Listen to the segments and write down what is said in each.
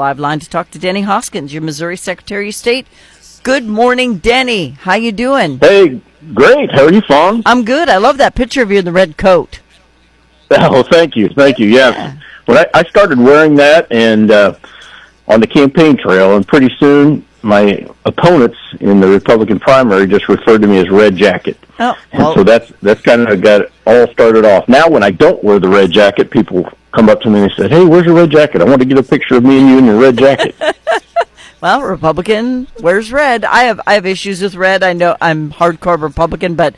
Live line to talk to Denny Hoskins, your Missouri Secretary of State. Good morning, Denny. How you doing? Hey, great. How are you, Fawn? I'm good. I love that picture of you in the red coat. Oh, thank you. Yes. When I started wearing that and on the campaign trail, and pretty soon my opponents in the Republican primary just referred to me as Red Jacket. Oh, well. And so that's kind of got it all started off. Now, when I don't wear the red jacket, people come up to me and say, "Hey, where's your red jacket? I want to get a picture of me and you in your red jacket." Well, Republican wears red. I have issues with red. I know I'm hardcore Republican, but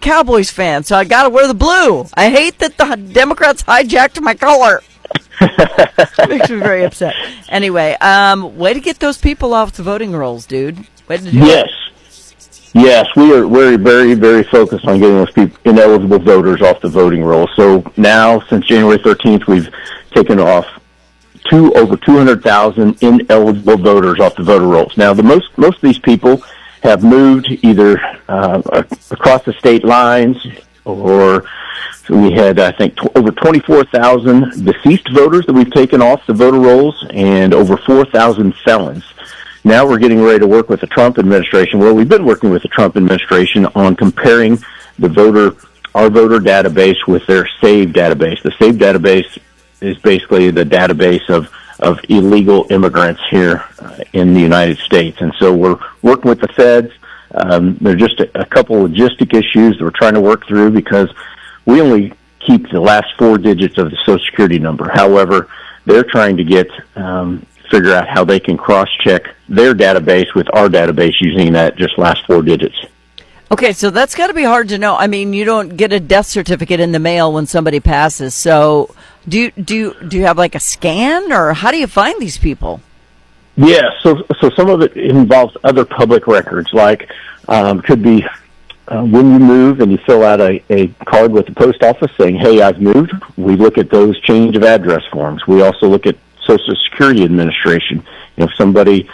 Cowboys fan, so I got to wear the blue. I hate that the Democrats hijacked my color. It makes me very upset. Anyway, way to get those people off the voting rolls, dude. Way to do it. Yes, we are very, very focused on getting those people, ineligible voters off the voting rolls. So now, since January 13th, we've taken off over 200,000 ineligible voters off the voter rolls. Now, most of these people have moved either across the state lines, or we had, I think, over 24,000 deceased voters that we've taken off the voter rolls, and over 4,000 felons. Now we're getting ready to work with the Trump administration. Well, we've been working with the Trump administration on comparing our voter database with their SAVE database. The SAVE database is basically the database of illegal immigrants here in the United States. And so we're working with the feds. There are just a couple of logistic issues that we're trying to work through because we only keep the last 4 digits of the Social Security number. However, they're trying to figure out how they can cross-check their database with our database using that just last 4 digits. Okay, so that's got to be hard to know. I mean, you don't get a death certificate in the mail when somebody passes. So do you have like a scan, or how do you find these people? Yeah, so some of it involves other public records, like could be when you move and you fill out a card with the post office saying, "Hey, I've moved." We look at those change of address forms. We also look at Social Security Administration. If somebody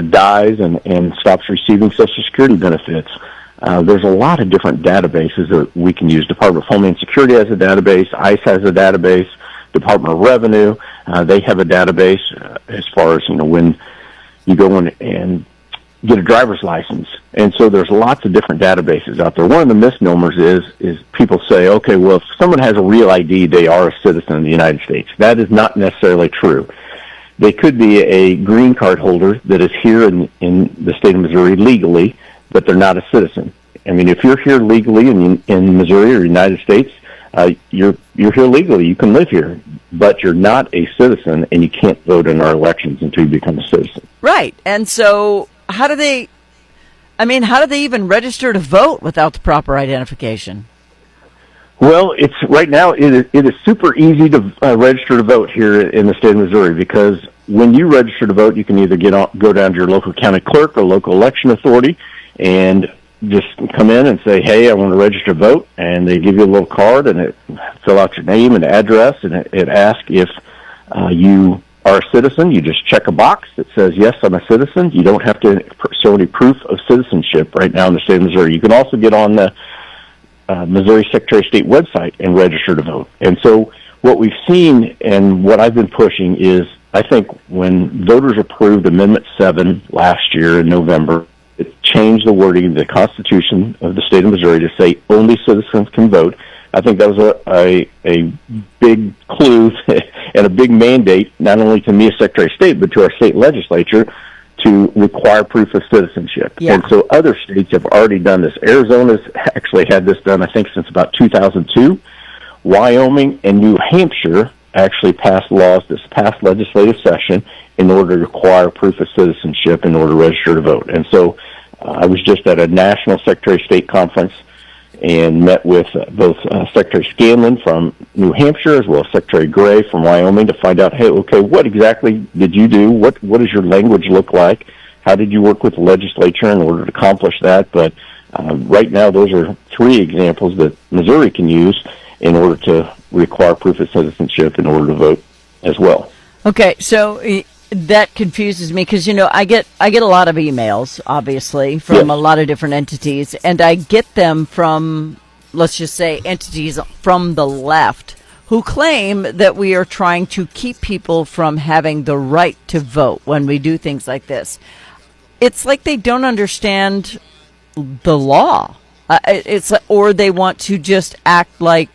dies and stops receiving Social Security benefits, there's a lot of different databases that we can use. Department of Homeland Security has a database. ICE has a database. Department of Revenue, they have a database as far as when you go in and get a driver's license. And so there's lots of different databases out there. One of the misnomers is people say, okay, well, if someone has a real ID, they are a citizen of the United States. That is not necessarily true. They could be a green card holder that is here in the state of Missouri legally, but they're not a citizen. I mean, if you're here legally in Missouri or the United States, you're here legally. You can live here, but you're not a citizen, and you can't vote in our elections until you become a citizen. Right. And so how do they even register to vote without the proper identification? Well, right now it is super easy to register to vote here in the state of Missouri, because when you register to vote, you can either go down to your local county clerk or local election authority and just come in and say, "Hey, I want to register to vote," and they give you a little card, and it fill out your name and address, and it asks if you are a citizen. You just check a box that says, "Yes, I'm a citizen." You don't have to show any proof of citizenship right now in the state of Missouri. You can also get on the Missouri Secretary of State website and register to vote. And so what we've seen and what I've been pushing is, I think when voters approved Amendment 7 last year in November, it changed the wording of the Constitution of the state of Missouri to say only citizens can vote. I think that was a big clue and a big mandate, not only to me as Secretary of State, but to our state legislature, to require proof of citizenship. Yeah. And so other states have already done this. Arizona's actually had this done, I think, since about 2002. Wyoming and New Hampshire actually passed laws this past legislative session in order to require proof of citizenship in order to register to vote. And so I was just at a National Secretary of State conference and met with both Secretary Scanlon from New Hampshire as well as Secretary Gray from Wyoming to find out, hey, okay, what exactly did you do? What does your language look like? How did you work with the legislature in order to accomplish that? But right now, those are 3 examples that Missouri can use in order to require proof of citizenship in order to vote as well. Okay, so that confuses me because, I get a lot of emails, obviously, from a lot of different entities, and I get them from, let's just say, entities from the left who claim that we are trying to keep people from having the right to vote when we do things like this. It's like they don't understand the law. Or they want to just act like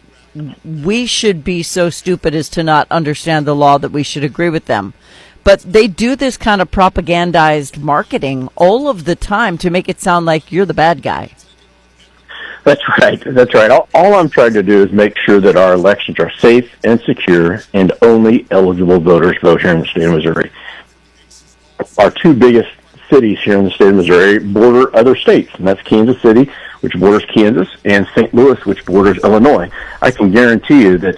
we should be so stupid as to not understand the law that we should agree with them. But they do this kind of propagandized marketing all of the time to make it sound like you're the bad guy. That's right. That's right. All I'm trying to do is make sure that our elections are safe and secure, and only eligible voters vote here in the state of Missouri. Our two biggest cities here in the state of Missouri border other states, and that's Kansas City, which borders Kansas, and St. Louis, which borders Illinois. I can guarantee you that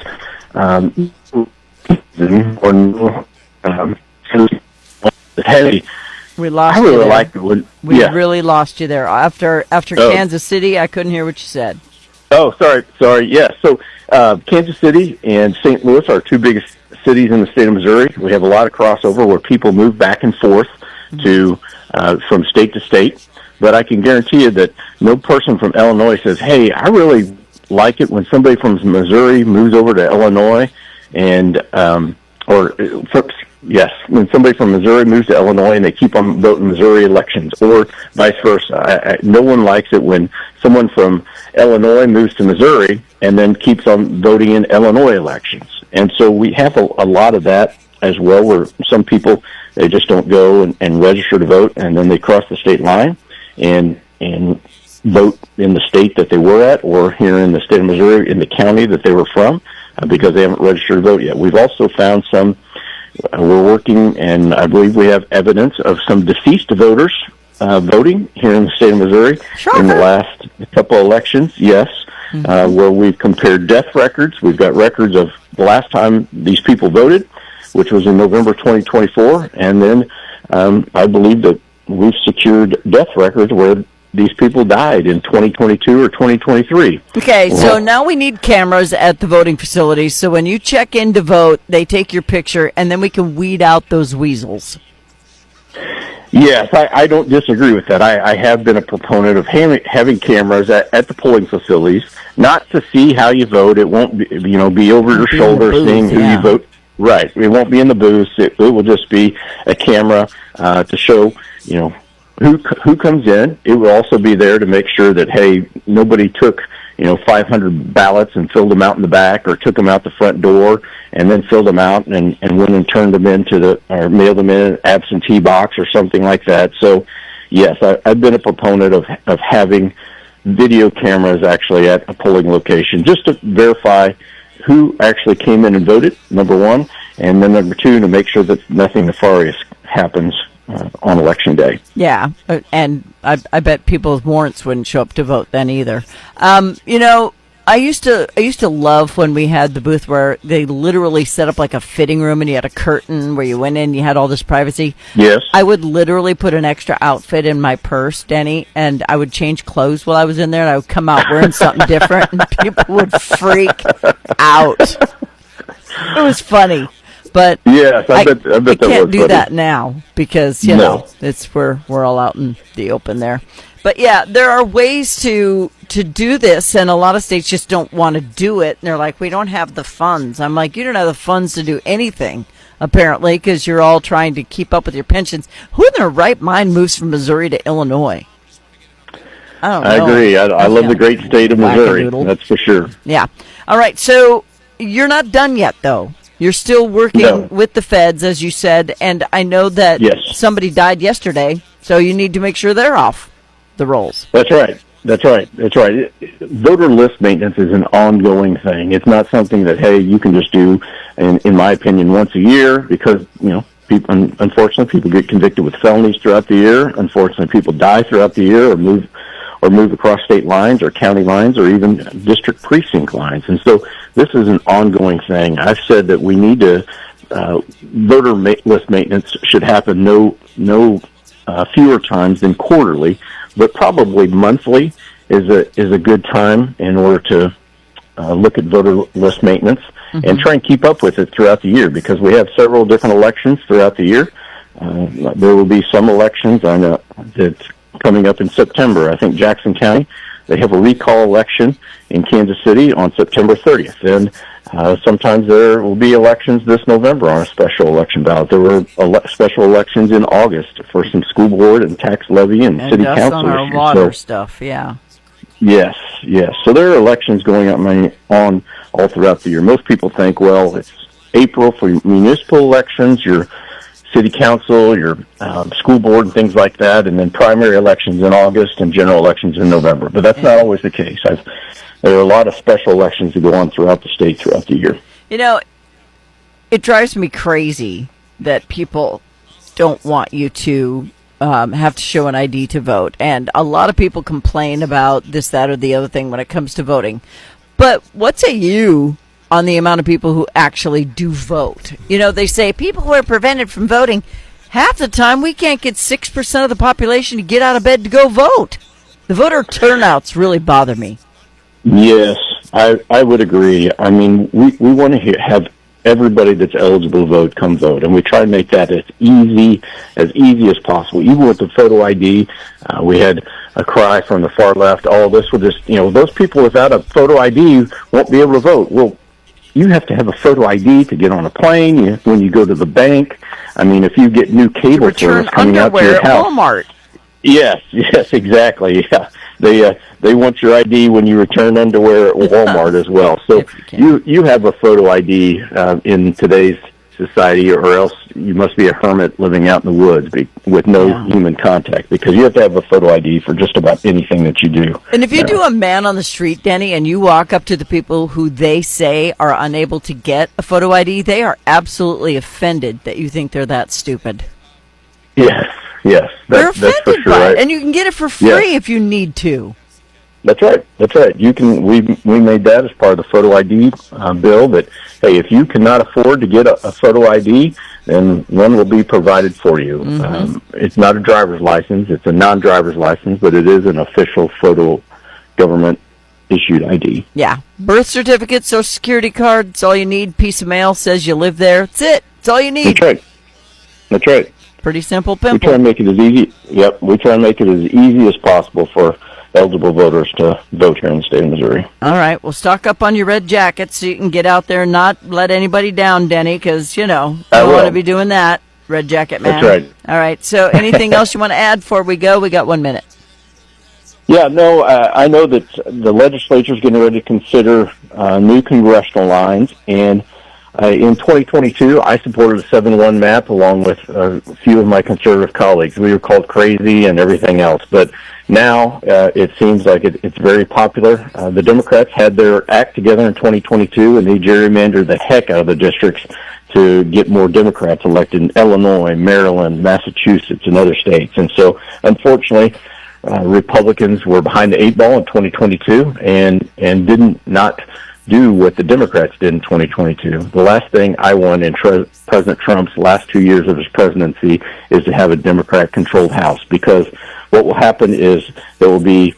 heavy. We lost I really you there. liked it when really lost you there. After Kansas City, I couldn't hear what you said. Oh, sorry. Yeah, so Kansas City and St. Louis are two biggest cities in the state of Missouri. We have a lot of crossover where people move back and forth to from state to state. But I can guarantee you that no person from Illinois says, "Hey, I really like it when somebody from Missouri moves over to Illinois," and when somebody from Missouri moves to Illinois and they keep on voting Missouri elections, or vice versa. No one likes it when someone from Illinois moves to Missouri and then keeps on voting in Illinois elections. And so we have a lot of that as well, where some people, they just don't go and register to vote, and then they cross the state line and vote in the state that they were at, or here in the state of Missouri in the county that they were from, because they haven't registered to vote yet. We've also found some. We're working, and I believe we have evidence of some deceased voters voting here in the state of Missouri in the last couple of elections, yes, where we've compared death records. We've got records of the last time these people voted, which was in November 2024, and then I believe that we've secured death records where these people died in 2022 or 2023. Okay, so now we need cameras at the voting facilities, so when you check in to vote, they take your picture, and then we can weed out those weasels. Yes, I don't disagree with that. I have been a proponent of having cameras at the polling facilities, not to see how you vote. It won't be over your shoulder seeing who you vote. Right. It won't be in the booth. It will just be a camera to show, who comes in. It will also be there to make sure that, hey, nobody took 500 ballots and filled them out in the back, or took them out the front door and then filled them out and went and turned them or mailed them in an absentee box or something like that. So yes, I've been a proponent of having video cameras actually at a polling location, just to verify who actually came in and voted, number one, and then number two, to make sure that nothing nefarious happens on election day. Yeah, and I bet people's warrants wouldn't show up to vote then either. I used to love when we had the booth where they literally set up like a fitting room, and you had a curtain where you went in, you had all this privacy. Yes. I would literally put an extra outfit in my purse, Denny, and I would change clothes while I was in there, and I would come out wearing something different, and people would freak out. It was funny. But yes, I bet you that can't was do funny. that now because it's we're all out in the open there. But yeah, there are ways to do this, and a lot of states just don't want to do it. And they're like, we don't have the funds. I'm like, you don't have the funds to do anything, apparently, because you're all trying to keep up with your pensions. Who in their right mind moves from Missouri to Illinois? I don't know. I agree. I love the great state of Missouri. That's for sure. Yeah. All right. So you're not done yet, though. You're still working with the feds, as you said, and I know that somebody died yesterday, so you need to make sure they're off the rolls. That's right. Voter list maintenance is an ongoing thing. It's not something that, hey, you can just do, in my opinion, once a year, because, unfortunately, people get convicted with felonies throughout the year. Unfortunately, people die throughout the year or move across state lines or county lines or even district precinct lines. And so this is an ongoing thing. I've said that we need to, voter list maintenance should happen no fewer times than quarterly, but probably monthly is a good time in order to look at voter list maintenance and try and keep up with it throughout the year, because we have several different elections throughout the year. There will be some elections I know that's coming up in September. I think Jackson County, they have a recall election in Kansas City on September 30th. And sometimes there will be elections this November on a special election ballot. There were special elections in August for some school board and tax levy and city council on our issues. water stuff, yeah. Yes. So there are elections going on all throughout the year. Most people think, well, it's April for municipal elections, your city council, your school board, and things like that, and then primary elections in August and general elections in November. But that's not always the case. There are a lot of special elections that go on throughout the state throughout the year. You know, it drives me crazy that people don't want you to have to show an ID to vote. And a lot of people complain about this, that, or the other thing when it comes to voting. But what say you on the amount of people who actually do vote? You know, they say people who are prevented from voting. Half the time, we can't get 6% of the population to get out of bed to go vote. The voter turnouts really bother me. Yes, I would agree. I mean, we want to have everybody that's eligible to vote come vote, and we try to make that as easy as possible. Even with the photo ID, we had a cry from the far left, this will just, those people without a photo ID won't be able to vote. Well, you have to have a photo ID to get on a plane, when you go to the bank. I mean, if you get new cable service coming out to your house. Walmart. Yes, exactly. Yeah. They want your ID when you return underwear at Walmart as well. So you have a photo ID in today's society, or else you must be a hermit living out in the woods with no human contact, because you have to have a photo ID for just about anything that you do. And if you do a man on the street, Denny, and you walk up to the people who they say are unable to get a photo ID, they are absolutely offended that you think they're that stupid. Yes. They're offended that's for sure, by it, right? and you can get it for free if you need to. That's right. You can. We made that as part of the photo ID bill. That hey, if you cannot afford to get a photo ID, then one will be provided for you. Mm-hmm. It's not a driver's license; it's a non-driver's license, but it is an official photo government issued ID. Yeah, birth certificate, social security card. It's all you need. Piece of mail says you live there. That's it. It's all you need. That's right. Pretty simple, pimple. We try and make it as easy. Yep, we try and make it as easy as possible for eligible voters to vote here in the state of Missouri. All right. Well, stock up on your red jackets so you can get out there and not let anybody down, Denny, because, you don't want to be doing that, red jacket man. That's right. All right. So anything else you want to add before we go? We got 1 minute. Yeah, no, I know that the legislature is getting ready to consider new congressional lines, and in 2022, I supported a 7-1 map along with a few of my conservative colleagues. We were called crazy and everything else, but now it seems like it's very popular. The Democrats had their act together in 2022, and they gerrymandered the heck out of the districts to get more Democrats elected in Illinois, Maryland, Massachusetts, and other states. And so, unfortunately, Republicans were behind the 8 ball in 2022 and didn't not do what the Democrats did in 2022. The last thing I want in President Trump's last 2 years of his presidency is to have a Democrat-controlled House, because what will happen is there will be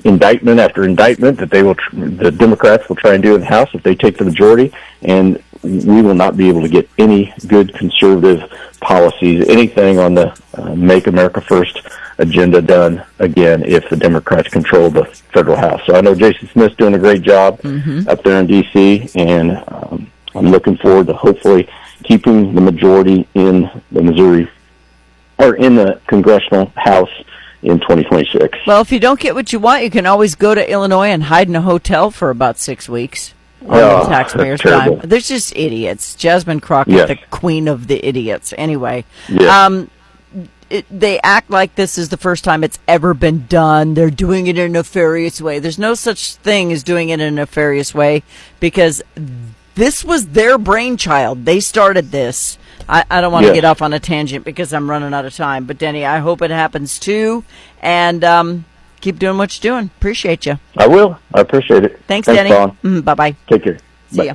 indictment after indictment that the Democrats will try and do in the House if they take the majority, and we will not be able to get any good conservative policies, anything on the Make America First agenda done again if the Democrats control the federal House. So I know Jason Smith's doing a great job up there in D.C., and I'm looking forward to hopefully keeping the majority in the Missouri, or in the Congressional House in 2026. Well, if you don't get what you want, you can always go to Illinois and hide in a hotel for about 6 weeks. On the taxpayers' time. They're just idiots. Jasmine Crockett, the queen of the idiots. Anyway, they act like this is the first time it's ever been done. They're doing it in a nefarious way. There's no such thing as doing it in a nefarious way, because this was their brainchild. They started this. I don't want to get off on a tangent because I'm running out of time. But, Denny, I hope it happens too. And keep doing what you're doing. Appreciate you. I will. I appreciate it. Thanks Denny. Bye-bye. Bye-bye. Take care. See Bye. ya.